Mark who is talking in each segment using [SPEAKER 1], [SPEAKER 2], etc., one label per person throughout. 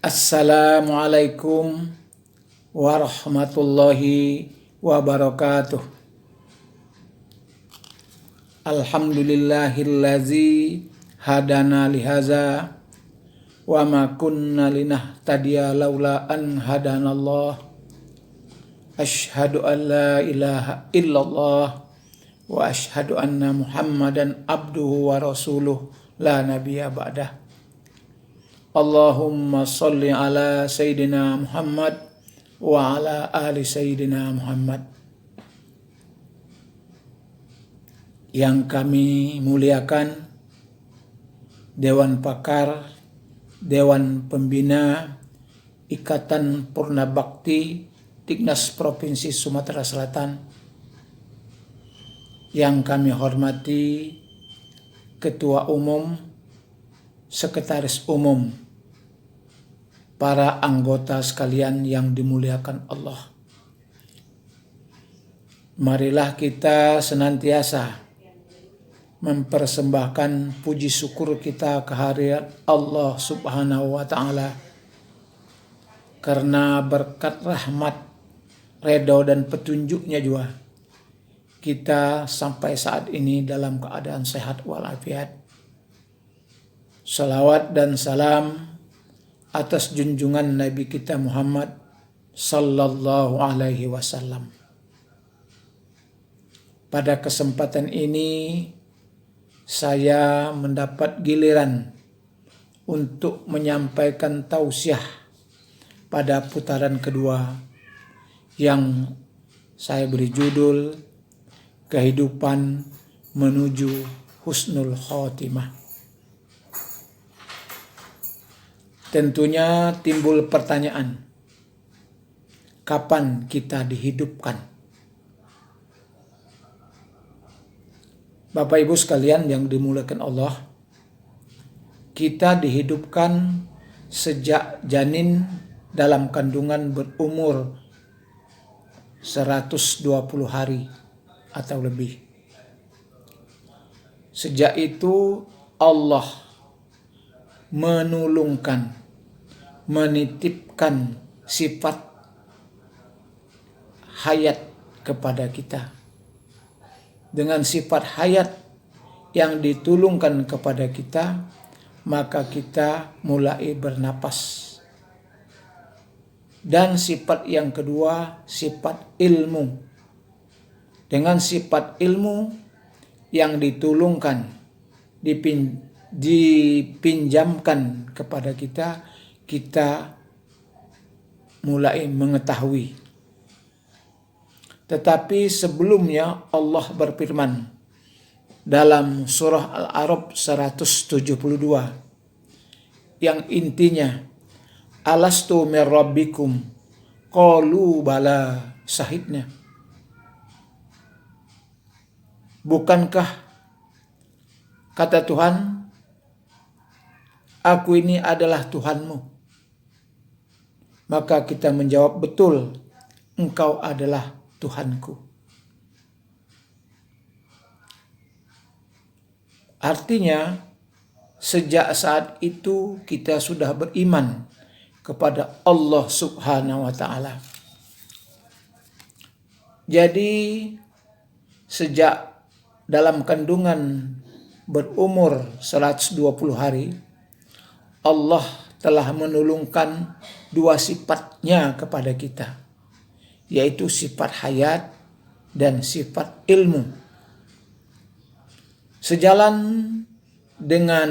[SPEAKER 1] Assalamualaikum warahmatullahi wabarakatuh. Alhamdulillahillazi hadana lihaza wa ma kunna linahtadiya laula an hadanallah. Asyhadu an la ilaha illallah wa asyhadu anna Muhammadan abduhu wa rasuluh la nabiyya ba'dah. Allahumma salli ala Sayyidina Muhammad wa ala ali Sayyidina Muhammad. Yang kami muliakan Dewan Pakar, Dewan Pembina Ikatan Purna Bakti Tiknas Provinsi Sumatera Selatan. Yang kami hormati Ketua Umum, Sekretaris Umum, para anggota sekalian yang dimuliakan Allah. Marilah kita senantiasa mempersembahkan puji syukur kita kehadirat Allah Subhanahu wa Ta'ala, karena berkat rahmat, redha dan petunjuknya juga kita sampai saat ini dalam keadaan sehat walafiat. Salawat dan salam atas junjungan Nabi kita Muhammad sallallahu alaihi wasallam. Pada kesempatan ini saya mendapat giliran untuk menyampaikan tausiah pada putaran kedua yang saya beri judul Kehidupan Menuju Husnul Khotimah. Tentunya timbul pertanyaan, kapan kita dihidupkan? Bapak Ibu sekalian yang dimuliakan Allah, kita dihidupkan sejak janin dalam kandungan berumur 120 hari atau lebih. Sejak itu Allah menitipkan sifat hayat kepada kita. Dengan sifat hayat yang ditulungkan kepada kita, maka kita mulai bernapas. Dan sifat yang kedua, sifat ilmu. Dengan sifat ilmu yang ditulungkan, dipinjamkan kepada kita, kita mulai mengetahui. Tetapi sebelumnya Allah berfirman dalam surah Al-A'raf 172 yang intinya, alastu mir rabbikum qalu bala syahidna. Bukankah, kata Tuhan, aku ini adalah Tuhanmu? Maka kita menjawab, betul, Engkau adalah Tuhanku. Artinya, sejak saat itu kita sudah beriman kepada Allah Subhanahu wa Ta'ala. Jadi, sejak dalam kandungan berumur 120 hari, Allah telah menulungkan dua sifatnya kepada kita, yaitu sifat hayat dan sifat ilmu. Sejalan dengan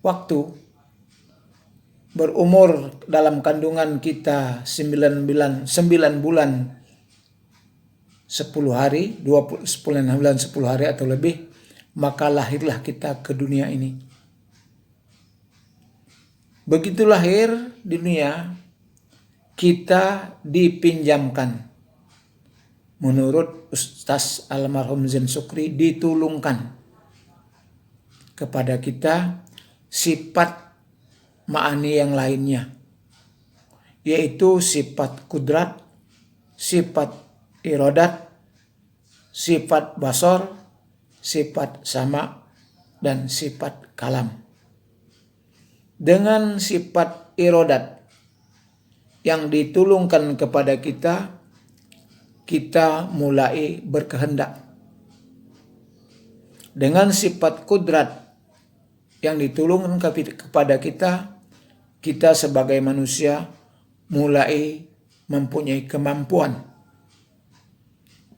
[SPEAKER 1] waktu, berumur dalam kandungan kita 9 bulan 10 hari, 9 bulan 10 hari atau lebih, maka lahirlah kita ke dunia ini. Begitu lahir di dunia, kita dipinjamkan. Menurut Ustaz almarhum Zain Sukri, ditulungkan kepada kita sifat ma'ani yang lainnya, yaitu sifat kudrat, sifat iradat, sifat basor, sifat sama, dan sifat kalam. dengan sifat irodat yang ditulungkan kepada kita, kita mulai berkehendak. Dengan sifat kudrat yang ditulungkan kepada kita, kita sebagai manusia mulai mempunyai kemampuan.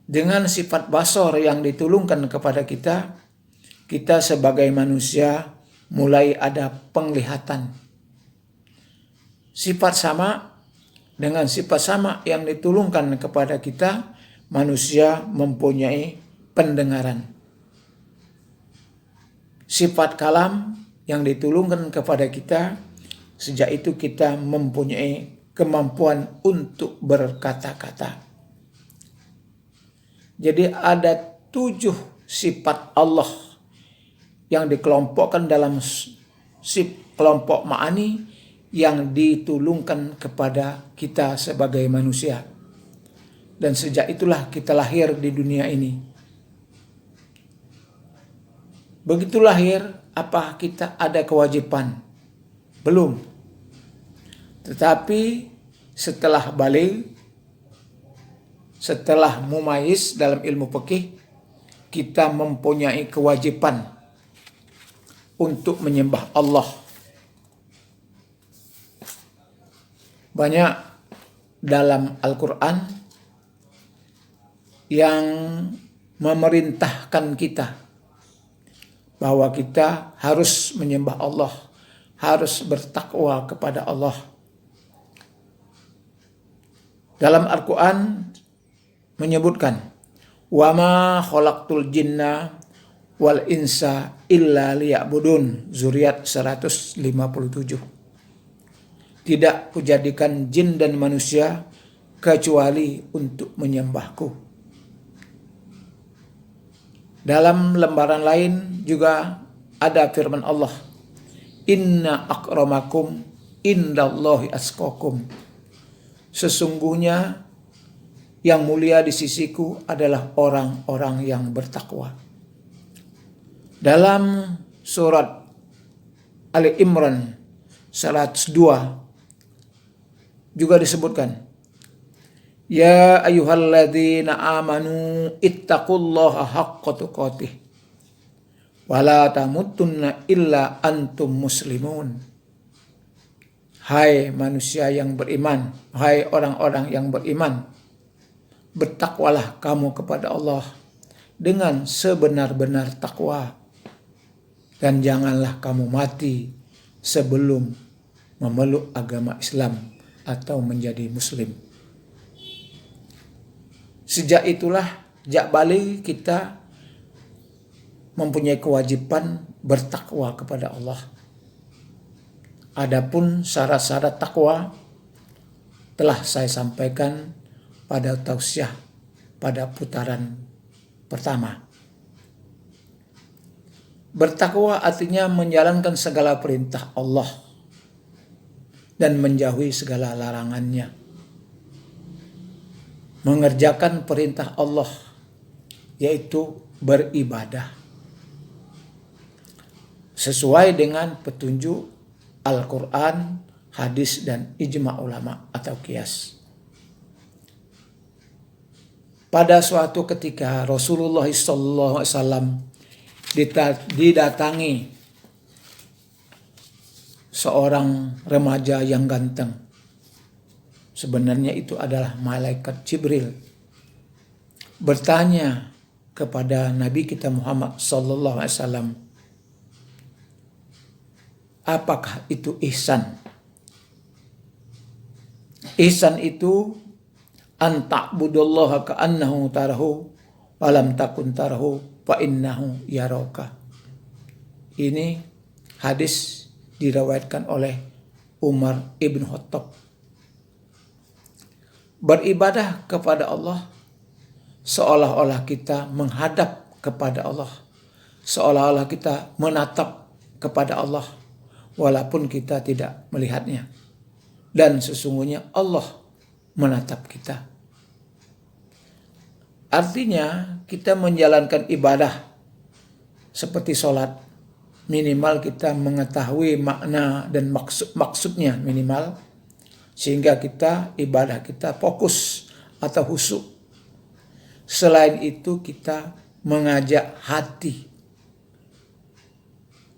[SPEAKER 1] Dengan sifat basor yang ditulungkan kepada kita, kita sebagai manusia mulai ada penglihatan. Sifat sama dengan sifat sama yang ditulungkan kepada kita, manusia mempunyai pendengaran. Sifat kalam yang ditulungkan kepada kita, sejak itu kita mempunyai kemampuan untuk berkata-kata. Jadi ada 7 sifat Allah yang dikelompokkan dalam kelompok ma'ani yang ditulungkan kepada kita sebagai manusia. Dan sejak itulah kita lahir di dunia ini. Begitu lahir, apa kita ada kewajiban? Belum. Tetapi setelah balik, setelah mumayyiz dalam ilmu fikih, kita mempunyai kewajiban untuk menyembah Allah. Banyak dalam Al-Quran yang memerintahkan kita bahwa kita harus menyembah Allah, harus bertakwa kepada Allah. Dalam Al-Quran menyebutkan, wa ma khalaqtul jinna wal insa illa liya'budun, Zuriyat 157. Tidak kujadikan jin dan manusia kecuali untuk menyembahku. Dalam lembaran lain juga ada firman Allah, inna akramakum indallahi atqakum. Sesungguhnya yang mulia di sisiku adalah orang-orang yang bertakwa. Dalam surat Ali Imran 102 juga disebutkan, ya ayyuhalladzina amanu ittaqullaha haqqa tuqatih wa la tamutunna illa antum muslimun. Hai manusia yang beriman, hai orang-orang yang beriman, bertakwalah kamu kepada Allah dengan sebenar-benar takwa, dan janganlah kamu mati sebelum memeluk agama Islam atau menjadi muslim. Sejak itulah, sejak balik kita mempunyai kewajiban bertakwa kepada Allah. Adapun syarat-syarat takwa telah saya sampaikan pada tausiah pada putaran pertama. Bertakwa artinya menjalankan segala perintah Allah dan menjauhi segala larangannya. Mengerjakan perintah Allah, yaitu beribadah sesuai dengan petunjuk Al-Quran, hadis, dan ijma' ulama atau qiyas. Pada suatu ketika Rasulullah SAW didatangi seorang remaja yang ganteng. Sebenarnya itu adalah malaikat Jibril. Bertanya kepada Nabi kita Muhammad SAW, apakah itu ihsan? Ihsan itu an ta'budallaha ka'annahu tarahu wa lam takun tarahu fa innahu yaraka. Ini hadis diriwayatkan oleh Umar ibn Khattab. Beribadah kepada Allah seolah-olah kita menghadap kepada Allah, seolah-olah kita menatap kepada Allah walaupun kita tidak melihatnya, dan sesungguhnya Allah menatap kita. Artinya kita menjalankan ibadah seperti sholat, minimal kita mengetahui makna dan maksudnya minimal, sehingga ibadah kita fokus atau khusyuk. Selain itu kita mengajak hati,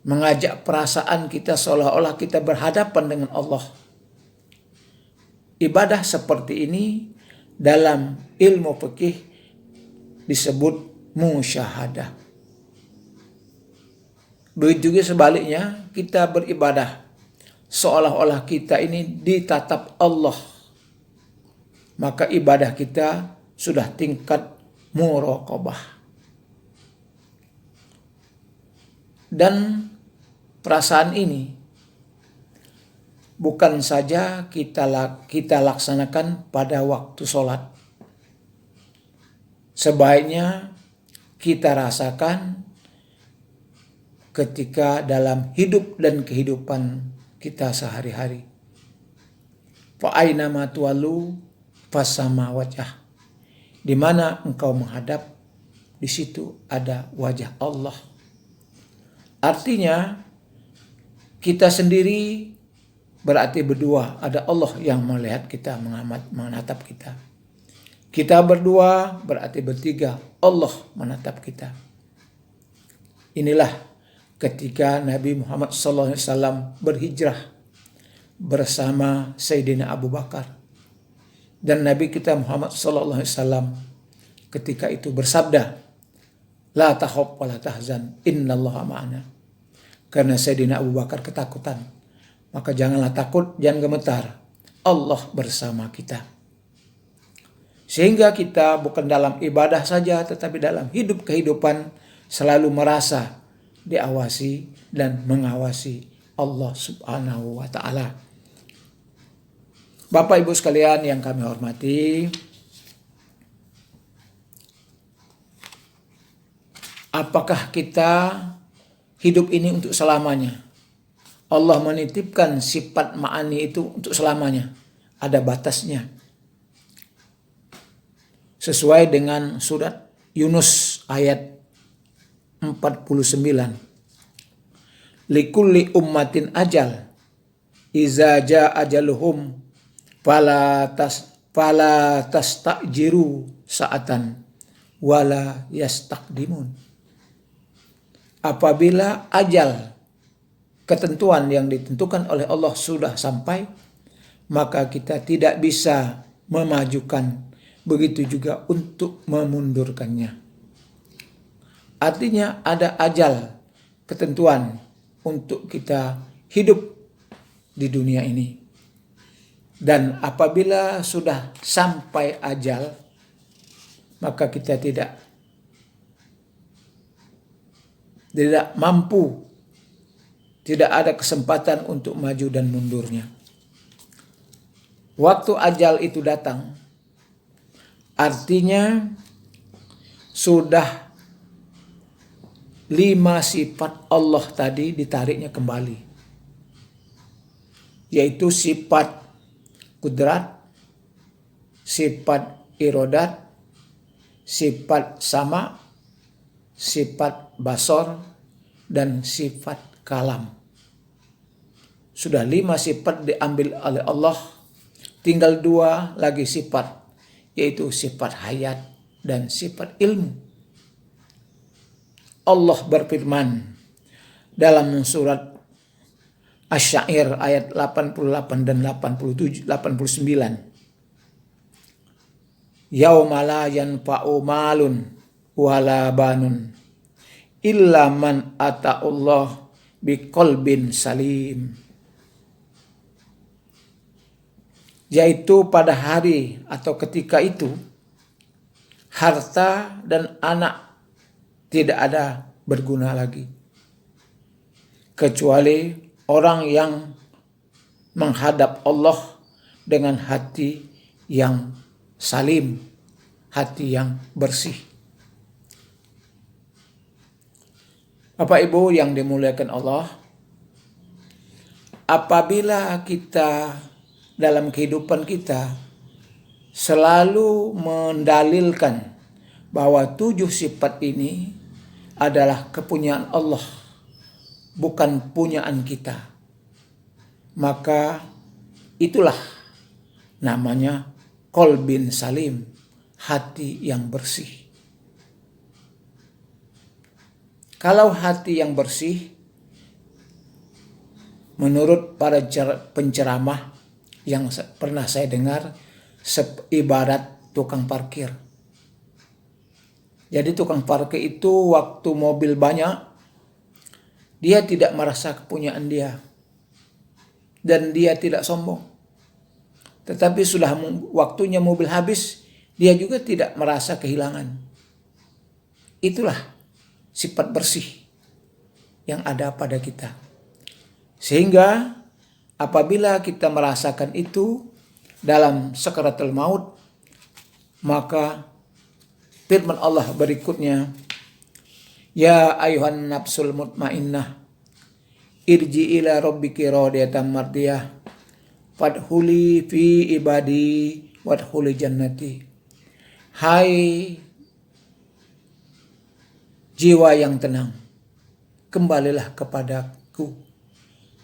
[SPEAKER 1] mengajak perasaan kita seolah-olah kita berhadapan dengan Allah. Ibadah seperti ini dalam ilmu fikih disebut musyahadah. Begitu juga sebaliknya, kita beribadah seolah-olah kita ini ditatap Allah, maka ibadah kita sudah tingkat muraqabah. Dan perasaan ini bukan saja kita laksanakan pada waktu sholat. Sebaiknya kita rasakan ketika dalam hidup dan kehidupan kita sehari-hari. Fa aina ma tuwallu fasama wajah. Di mana engkau menghadap, di situ ada wajah Allah. Artinya kita sendiri berarti berdua, ada Allah yang melihat kita, menatap kita. Kita berdua berarti bertiga, Allah menatap kita. Inilah ketika Nabi Muhammad SAW berhijrah bersama Sayyidina Abu Bakar. Dan Nabi kita Muhammad SAW ketika itu bersabda, La takhaf wa la tahzan, innallaha ma'ana. Karena Sayyidina Abu Bakar ketakutan, maka janganlah takut, jangan gemetar, Allah bersama kita. Sehingga kita bukan dalam ibadah saja, tetapi dalam hidup kehidupan selalu merasa diawasi dan mengawasi Allah Subhanahu wa ta'ala. Bapak Ibu sekalian yang kami hormati, apakah kita hidup ini untuk selamanya? Allah menitipkan sifat ma'ani itu untuk selamanya. Ada batasnya. Sesuai dengan surat Yunus ayat 49. Likulli ummatin ajal, iza jaa ajaluhum fala tastajiru sa'atan wala yastaqdimun. Apabila ajal, ketentuan yang ditentukan oleh Allah sudah sampai, maka kita tidak bisa memajukan, begitu juga untuk memundurkannya. Artinya ada ajal, ketentuan untuk kita hidup di dunia ini. Dan apabila sudah sampai ajal, maka kita tidak mampu, tidak ada kesempatan untuk maju dan mundurnya. Waktu ajal itu datang, artinya sudah 5 sifat Allah tadi ditariknya kembali, yaitu sifat kudrat, sifat irodat, sifat sama, sifat basor, dan sifat kalam. Sudah 5 sifat diambil oleh Allah, tinggal 2 lagi sifat, yaitu sifat hayat dan sifat ilmu. Allah berfirman dalam surat Asy-Sya'ir ayat 88 dan 89. Yauma la yanfa'u malun wala banun illa man ata'allah biqalbin salim. Yaitu pada hari atau ketika itu, harta dan anak tidak ada berguna lagi, kecuali orang yang menghadap Allah dengan hati yang salim, hati yang bersih. Bapak Ibu yang dimuliakan Allah, apabila kita dalam kehidupan kita selalu mendalilkan bahwa 7 sifat ini adalah kepunyaan Allah, bukan punyaan kita. Maka itulah namanya qalbin salim, hati yang bersih. Kalau hati yang bersih, menurut para penceramah yang pernah saya dengar, ibarat tukang parkir. Jadi tukang parkir itu waktu mobil banyak, dia tidak merasa kepunyaan dia. Dan dia tidak sombong. Tetapi sudah waktunya mobil habis, dia juga tidak merasa kehilangan. Itulah sifat bersih yang ada pada kita. Sehingga apabila kita merasakan itu dalam sakaratul maut, maka firman Allah berikutnya, ya ayuhan nafsul mutmainnah, irji ila rabbiki radiyatan mardiyah, fadkhuli fi ibadi wadkhuli jannati. Hai jiwa yang tenang, kembalilah kepadaku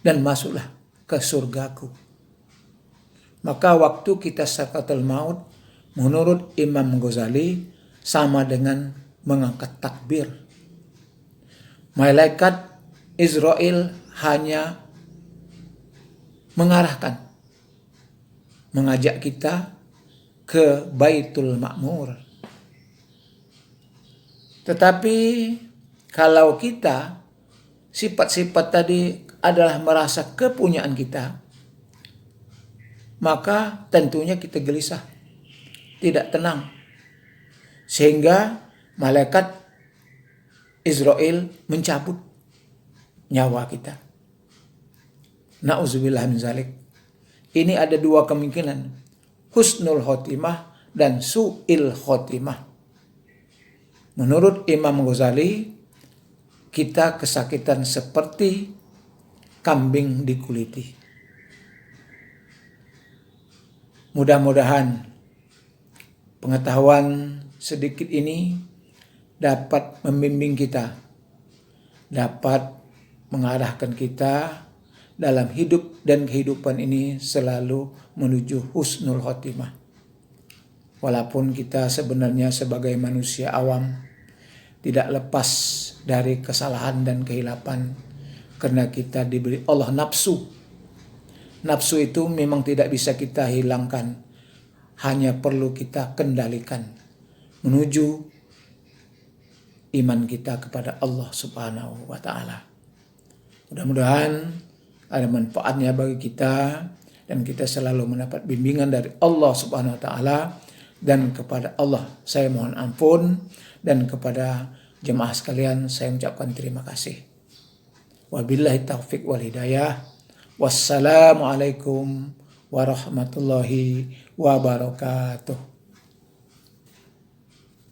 [SPEAKER 1] dan masuklah ke surgaku. Maka waktu kita sakaratul maut, menurut Imam Ghazali, sama dengan mengangkat takbir. Malaikat Israel hanya mengarahkan, mengajak kita ke Baitul Ma'mur. Tetapi kalau kita sifat-sifat tadi adalah merasa kepunyaan kita, maka tentunya kita gelisah, tidak tenang. Sehingga malaikat Israel mencabut nyawa kita. Na'udzubillah min zalik. Ini ada dua kemungkinan, husnul khotimah dan su'il khotimah. Menurut Imam Ghazali, kita kesakitan seperti kambing dikuliti. Mudah-mudahan pengetahuan sedikit ini dapat membimbing kita, dapat mengarahkan kita dalam hidup dan kehidupan ini selalu menuju husnul khotimah. Walaupun kita sebenarnya sebagai manusia awam tidak lepas dari kesalahan dan kehilapan, karena kita diberi Allah nafsu. Nafsu itu memang tidak bisa kita hilangkan, hanya perlu kita kendalikan menuju iman kita kepada Allah Subhanahu wa Ta'ala. Mudah-mudahan ada manfaatnya bagi kita dan kita selalu mendapat bimbingan dari Allah Subhanahu wa Ta'ala. Dan kepada Allah saya mohon ampun, dan kepada jemaah sekalian saya ucapkan terima kasih. Wabillahi taufiq wal hidayah. Wassalamualaikum warahmatullahi wabarakatuh.